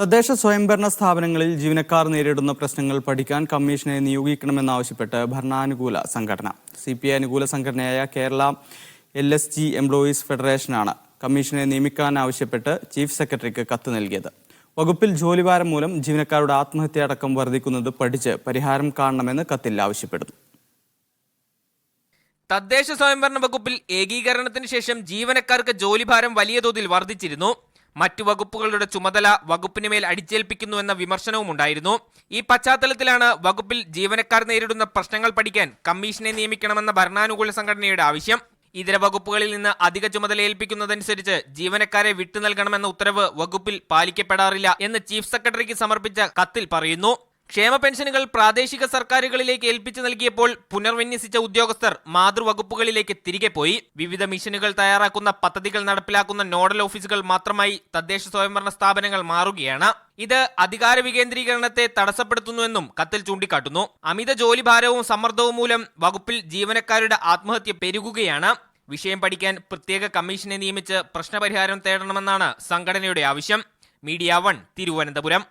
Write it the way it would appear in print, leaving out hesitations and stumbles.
തദ്ദേശ സ്വയംഭരണ സ്ഥാപനങ്ങളിൽ ജീവനക്കാർ നേരിടുന്ന പ്രശ്നങ്ങൾ പഠിക്കാൻ കമ്മീഷനെ നിയോഗിക്കണമെന്നാവശ്യപ്പെട്ട് ഭരണാനുകൂല സംഘടന. CPI അനുകൂല സംഘടനയായ കേരള LSG എംപ്ലോയീസ് ഫെഡറേഷനാണ് കമ്മീഷനെ നിയമിക്കാനാവശ്യപ്പെട്ട് ചീഫ് സെക്രട്ടറിക്ക് കത്ത് നൽകിയത്. വകുപ്പിൽ ജോലിഭാരം മൂലം ജീവനക്കാരുടെ ആത്മഹത്യ അടക്കം വർദ്ധിക്കുന്നത് പഠിച്ച് പരിഹാരം കാണണമെന്ന് കത്തിൽ ആവശ്യപ്പെടുന്നു. തദ്ദേശ സ്വയംഭരണ വകുപ്പിൽ ഏകീകരണത്തിന് ശേഷം ജീവനക്കാർക്ക് ജോലിഭാരം വലിയ തോതിൽ വർദ്ധിച്ചിരുന്നു. മറ്റു വകുപ്പുകളുടെ ചുമതല വകുപ്പിന് മേൽ അടിച്ചേൽപ്പിക്കുന്നുവെന്ന വിമർശനവും ഉണ്ടായിരുന്നു. ഈ പശ്ചാത്തലത്തിലാണ് വകുപ്പിൽ ജീവനക്കാർ നേരിടുന്ന പ്രശ്നങ്ങൾ പഠിക്കാൻ കമ്മീഷനെ നിയമിക്കണമെന്ന ഭരണാനുകൂല സംഘടനയുടെ ആവശ്യം. ഇതര വകുപ്പുകളിൽ നിന്ന് അധിക ചുമതല ഏൽപ്പിക്കുന്നതനുസരിച്ച് ജീവനക്കാരെ വിട്ടു നൽകണമെന്ന ഉത്തരവ് വകുപ്പിൽ പാലിക്കപ്പെടാറില്ല എന്ന് ചീഫ് സെക്രട്ടറിക്ക് സമർപ്പിച്ച കത്തിൽ പറയുന്നു. ക്ഷേമ പെൻഷനുകൾ പ്രാദേശിക സർക്കാരുകളിലേക്ക് ഏൽപ്പിച്ചു നൽകിയപ്പോൾ പുനർവിന്യസിച്ച ഉദ്യോഗസ്ഥർ മാതൃവകുപ്പുകളിലേക്ക് തിരികെ പോയി. വിവിധ മിഷനുകൾ തയ്യാറാക്കുന്ന പദ്ധതികൾ നടപ്പിലാക്കുന്ന നോഡൽ ഓഫീസുകൾ മാത്രമായി തദ്ദേശ സ്വയംഭരണ സ്ഥാപനങ്ങൾ മാറുകയാണ്. ഇത് അധികാര വികേന്ദ്രീകരണത്തെ തടസ്സപ്പെടുത്തുന്നുവെന്നും കത്തിൽ ചൂണ്ടിക്കാട്ടുന്നു. അമിത ജോലിഭാരവും സമ്മർദ്ദവും മൂലം വകുപ്പിൽ ജീവനക്കാരുടെ ആത്മഹത്യ പെരുകുകയാണ്. വിഷയം പഠിക്കാൻ പ്രത്യേക കമ്മീഷനെ നിയമിച്ച് പ്രശ്നപരിഹാരം തേടണമെന്നാണ് സംഘടനയുടെ ആവശ്യം. മീഡിയ 1 തിരുവനന്തപുരം.